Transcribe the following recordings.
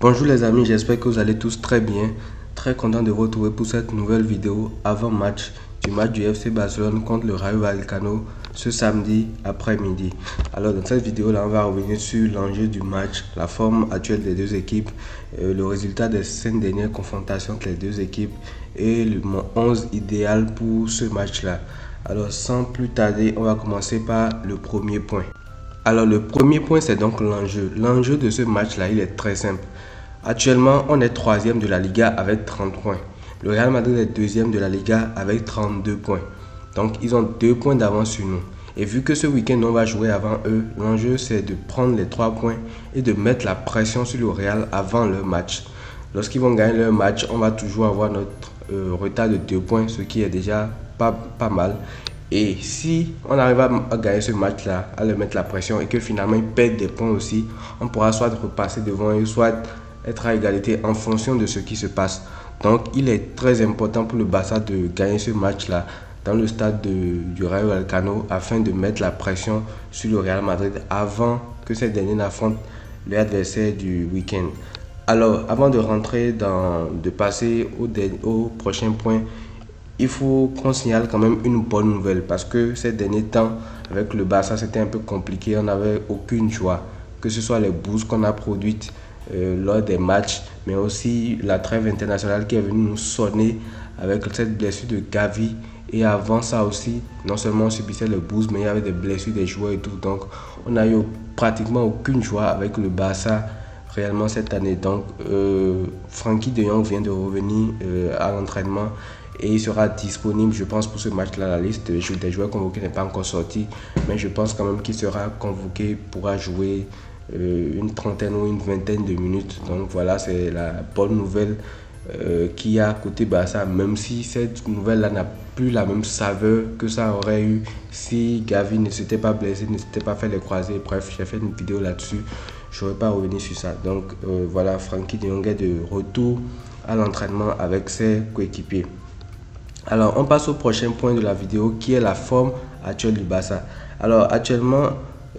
Bonjour les amis, j'espère que vous allez tous très bien. Très content de vous retrouver pour cette nouvelle vidéo avant-match du match du FC Barcelone contre le Rayo Vallecano ce samedi après-midi. Alors dans cette vidéo là, on va revenir sur l'enjeu du match, la forme actuelle des deux équipes, le résultat des 5 dernières confrontations entre les deux équipes et mon 11 idéal pour ce match là. Alors sans plus tarder, on va commencer par le premier point. Alors le premier point, c'est donc l'enjeu. L'enjeu de ce match là, il est très simple. Actuellement, on est troisième de la Liga avec 30 points. Le Real Madrid est deuxième de la Liga avec 32 points. Donc, ils ont 2 points d'avance sur nous. Et vu que ce week-end, on va jouer avant eux, l'enjeu, c'est de prendre les 3 points et de mettre la pression sur le Real avant leur match. Lorsqu'ils vont gagner leur match, on va toujours avoir notre retard de 2 points, ce qui est déjà pas mal. Et si on arrive à gagner ce match-là, à leur mettre la pression et que finalement ils perdent des points aussi, on pourra soit repasser devant eux, soit être à égalité en fonction de ce qui se passe. Donc, il est très important pour le Barça de gagner ce match-là dans le stade du Rayo Vallecano afin de mettre la pression sur le Real Madrid avant que ces derniers n'affrontent l'adversaire du week-end. Alors, avant de rentrer de passer au prochain point, il faut qu'on signale quand même une bonne nouvelle parce que ces derniers temps, avec le Barça, c'était un peu compliqué. On n'avait aucune joie, que ce soit les boosts qu'on a produites lors des matchs, mais aussi la trêve internationale qui est venue nous sonner avec cette blessure de Gavi. Et avant ça aussi, non seulement on subissait le boost, mais il y avait des blessures des joueurs et tout. Donc, on n'a eu pratiquement aucune joie avec le Barça réellement cette année. Donc, Frenkie de Jong vient de revenir à l'entraînement et il sera disponible, je pense, pour ce match-là. La liste des joueurs convoqués n'est pas encore sortie, mais je pense quand même qu'il sera convoqué, pourra jouer une trentaine ou une vingtaine de minutes. Donc voilà, c'est la bonne nouvelle qu'il y a côté Barça, même si cette nouvelle-là n'a plus la même saveur que ça aurait eu si Gavi ne s'était pas blessé, ne s'était pas fait les croisés. Bref, j'ai fait une vidéo là-dessus, je ne vais pas revenir sur ça. Donc voilà, Frenkie de Jong est de retour à l'entraînement avec ses coéquipiers. Alors, on passe au prochain point de la vidéo qui est la forme actuelle du Barça. Alors, actuellement,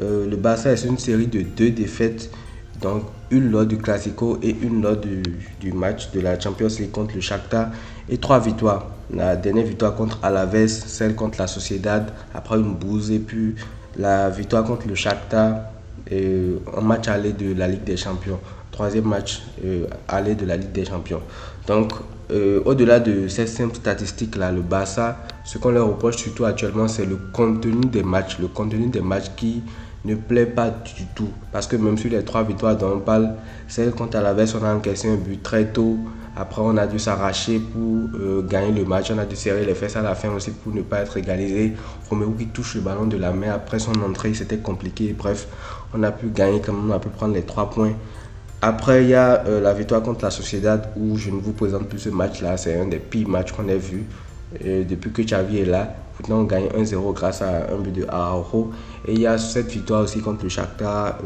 le Barça est sur une série de 2 défaites, donc une lors du Classico et une lors du match de la Champions League contre le Shakhtar et 3 victoires. La dernière victoire contre Alaves, celle contre la Sociedad après une bouse et puis la victoire contre le Shakhtar en match aller de la Ligue des Champions. Troisième match aller de la Ligue des Champions. Donc, au-delà de ces simples statistiques-là, le Barça, ce qu'on leur reproche surtout actuellement, c'est le contenu des matchs. Le contenu des matchs qui ne plaît pas du tout. Parce que même sur les 3 victoires dont on parle, celle contre Alaves, on a encaissé un but très tôt. Après, on a dû s'arracher pour gagner le match. On a dû serrer les fesses à la fin aussi pour ne pas être égalisé. Romelu qui touche le ballon de la main après son entrée, c'était compliqué. Bref, on a pu gagner quand même, on a pu prendre les 3 points. Après, il y a la victoire contre la Sociedad où je ne vous présente plus ce match-là. C'est un des pires matchs qu'on ait vu depuis que Xavi est là. Pourtant, on gagne 1-0 grâce à un but de Araujo. Et il y a cette victoire aussi contre le Shakhtar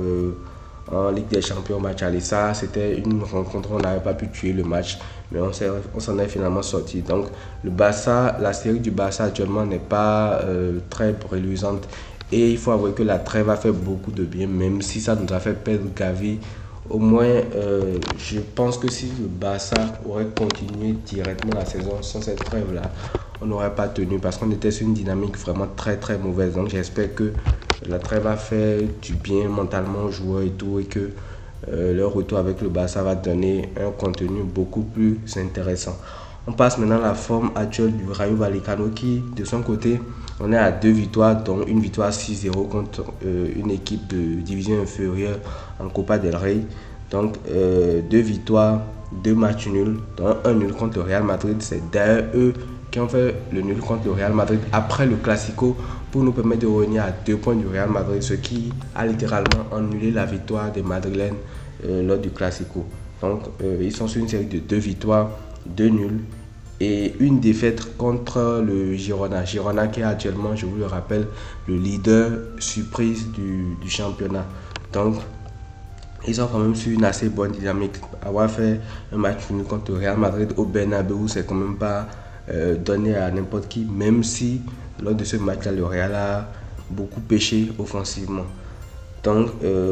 en Ligue des Champions match aller. Ça, c'était une rencontre où on n'avait pas pu tuer le match. Mais on s'en est finalement sorti. Donc, le Barça, la série du Barça actuellement n'est pas très reluisante. Et il faut avouer que la trêve a fait beaucoup de bien, même si ça nous a fait perdre Gavi. Au moins, je pense que si le Barça aurait continué directement la saison sans cette trêve-là, on n'aurait pas tenu parce qu'on était sur une dynamique vraiment très très mauvaise. Donc j'espère que la trêve a fait du bien mentalement aux joueurs et tout et que leur retour avec le Barça va donner un contenu beaucoup plus intéressant. On passe maintenant à la forme actuelle du Rayo Vallecano qui, de son côté, on est à 2 victoires, dont une victoire 6-0 contre une équipe de division inférieure en Copa del Rey. Donc, 2 victoires, 2 matchs nuls, dont un nul contre le Real Madrid. C'est d'ailleurs eux qui ont fait le nul contre le Real Madrid après le Classico pour nous permettre de revenir à 2 points du Real Madrid, ce qui a littéralement annulé la victoire des Madrilènes lors du Classico. Donc, ils sont sur une série de 2 victoires, 2 nuls et une défaite contre le Girona. Girona qui est actuellement, je vous le rappelle, le leader surprise du championnat. Donc, ils sont quand même sur une assez bonne dynamique. Avoir fait un match fini contre le Real Madrid au Bernabéu, c'est quand même pas donné à n'importe qui, même si lors de ce match-là, le Real a beaucoup pêché offensivement. Donc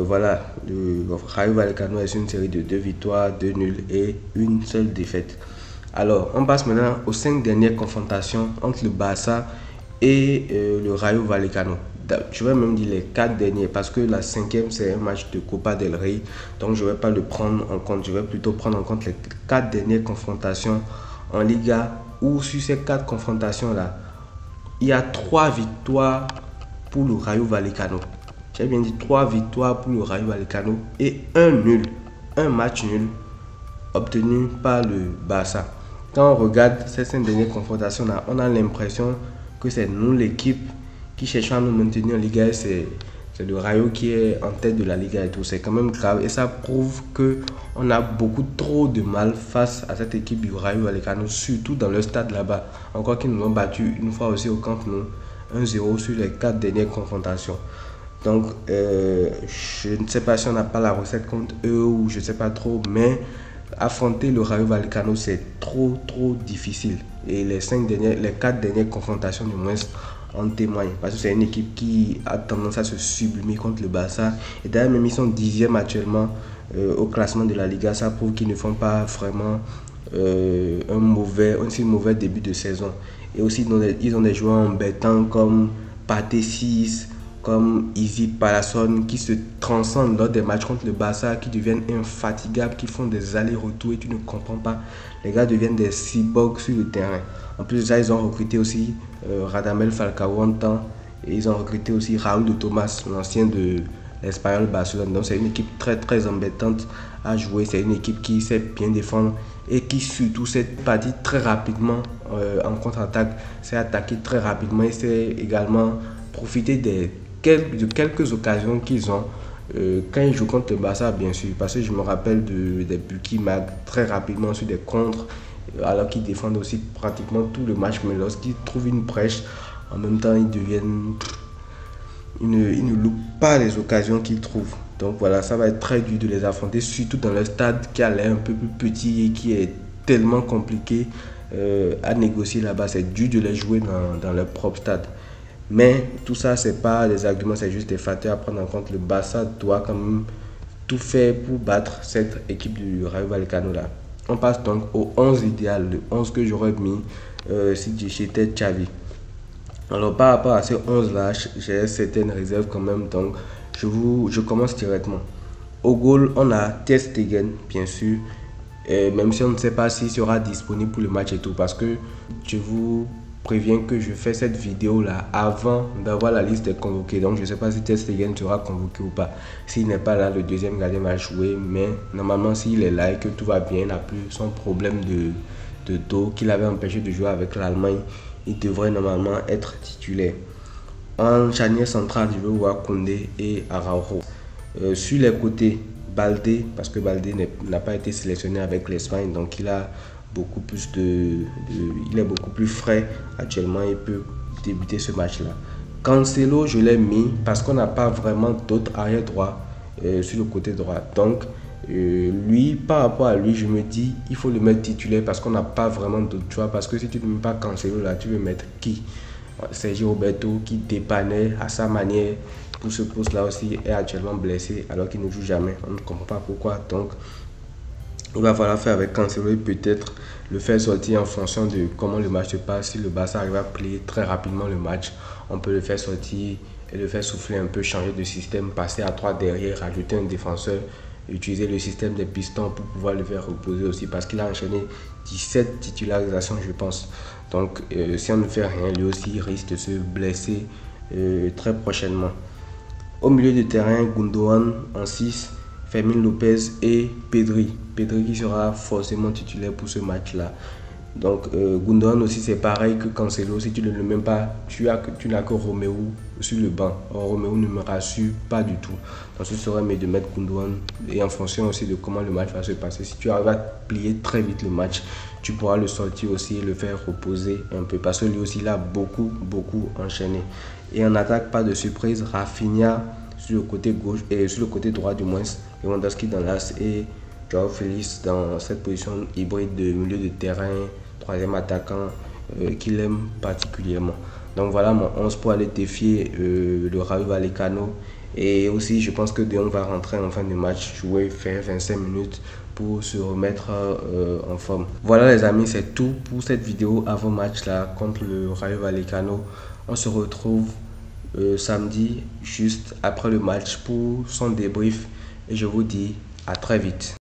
voilà, le Rayo Vallecano est une série de 2 victoires, 2 nuls et une seule défaite. Alors, on passe maintenant aux 5 dernières confrontations entre le Barça et le Rayo Vallecano. Je vais même dire les 4 derniers parce que la 5e c'est un match de Copa del Rey. Donc je ne vais pas le prendre en compte, je vais plutôt prendre en compte les 4 dernières confrontations en Liga, où sur ces 4 confrontations là, il y a 3 victoires pour le Rayo Vallecano. J'ai bien dit 3 victoires pour le Rayo Vallecano et un nul, un match nul obtenu par le Barça. Quand on regarde ces 5 dernières confrontations là, on a l'impression que c'est nous l'équipe qui cherche à nous maintenir en Liga. C'est le Rayo qui est en tête de la Liga et tout. C'est quand même grave et ça prouve que on a beaucoup trop de mal face à cette équipe du Rayo Vallecano, surtout dans le stade là-bas. Encore qu'ils nous ont battu une fois aussi au Camp Nou, 1-0 sur les 4 dernières confrontations. Donc, je ne sais pas si on n'a pas la recette contre eux ou je ne sais pas trop, mais affronter le Rayo Vallecano, c'est trop difficile. Et les 4 dernières confrontations du moins en témoignent. Parce que c'est une équipe qui a tendance à se sublimer contre le Barça. Et d'ailleurs, même ils sont 10e actuellement au classement de la Liga. Ça prouve qu'ils ne font pas vraiment un mauvais début de saison. Et aussi, ils ont des joueurs embêtants comme Pathé 6, comme Izzy Palazón, qui se transcendent lors des matchs contre le Barça, qui deviennent infatigables, qui font des allers-retours et tu ne comprends pas. Les gars deviennent des cyborgs sur le terrain. En plus de ça, ils ont recruté aussi Radamel Falcao en temps, et ils ont recruté aussi Raúl de Tomás, l'ancien de l'Espagnol Barcelone. Donc c'est une équipe très embêtante à jouer. C'est une équipe qui sait bien défendre et qui surtout s'est partie très rapidement en contre-attaque, s'est attaqué très rapidement et s'est également profité de quelques occasions qu'ils ont quand ils jouent contre le Barça, bien sûr, parce que je me rappelle des buts qui marquent très rapidement sur des contres, alors qu'ils défendent aussi pratiquement tout le match, mais lorsqu'ils trouvent une brèche, en même temps ils ne loupent pas les occasions qu'ils trouvent. Donc voilà, ça va être très dur de les affronter, surtout dans le stade qui a l'air un peu plus petit et qui est tellement compliqué à négocier là-bas. C'est dur de les jouer dans leur propre stade. Mais tout ça, c'est pas des arguments, c'est juste des facteurs à prendre en compte. Le Barça doit quand même tout faire pour battre cette équipe du Rayo Vallecano là. On passe donc au 11 idéal, le 11 que j'aurais mis si j'étais Xavi. Alors par rapport à ces 11 là, j'ai certaines réserves quand même, donc je commence directement. Au goal, on a Ter Stegen, bien sûr, même si on ne sait pas s'il sera disponible pour le match et tout, parce que je vous préviens que je fais cette vidéo là avant d'avoir la liste des convoqués. Donc je ne sais pas si Ter Stegen sera convoqué ou pas. S'il n'est pas là, le deuxième gardien va jouer, mais normalement s'il est là et que tout va bien, il n'a plus son problème de dos qui l'avait empêché de jouer avec l'Allemagne, il devrait normalement être titulaire. En charnière centrale, je veux voir Koundé et Araujo. Sur les côtés, Baldé, parce que Baldé n'a pas été sélectionné avec l'Espagne, donc il a beaucoup plus il est beaucoup plus frais actuellement et peut débuter ce match-là. Cancelo, je l'ai mis parce qu'on n'a pas vraiment d'autres arrière droit sur le côté droit. Donc, lui, par rapport à lui, je me dis, il faut le mettre titulaire parce qu'on n'a pas vraiment d'autre choix. Parce que si tu ne mets pas Cancelo là, tu veux mettre qui? Sergio Roberto qui dépannait à sa manière pour ce poste-là aussi est actuellement blessé alors qu'il ne joue jamais. On ne comprend pas pourquoi. Donc, il va falloir faire avec Cancelo et peut-être le faire sortir en fonction de comment le match se passe. Si le Barça arrive à plier très rapidement le match, on peut le faire sortir et le faire souffler un peu, changer de système, passer à 3 derrière, rajouter un défenseur, utiliser le système des pistons pour pouvoir le faire reposer aussi parce qu'il a enchaîné 17 titularisations, je pense. Donc, si on ne fait rien, lui aussi il risque de se blesser très prochainement. Au milieu de terrain, Gundogan en 6. Fermin Lopez et Pedri. Pedri qui sera forcément titulaire pour ce match-là. Donc Gundogan aussi c'est pareil que Cancelo. Si tu ne le mets pas, tu n'as que Romeo sur le banc. Or, Romeo ne me rassure pas du tout. Donc ce serait mieux de mettre Gundogan. Et en fonction aussi de comment le match va se passer. Si tu arrives à plier très vite le match, tu pourras le sortir aussi et le faire reposer un peu. Parce que lui aussi il a beaucoup enchaîné. Et en attaque, pas de surprise, Rafinha sur le côté gauche et sur le côté droit du moins, Lewandowski dans l'axe et Joao Félix dans cette position hybride de milieu de terrain, troisième attaquant qu'il aime particulièrement. Donc voilà mon 11 pour aller défier le Rayo Vallecano Et aussi, je pense que De Jong va rentrer en fin de match, jouer, faire 25 minutes pour se remettre en forme. Voilà les amis, c'est tout pour cette vidéo avant match là contre le Rayo Vallecano. On se retrouve samedi juste après le match pour son débrief et je vous dis à très vite.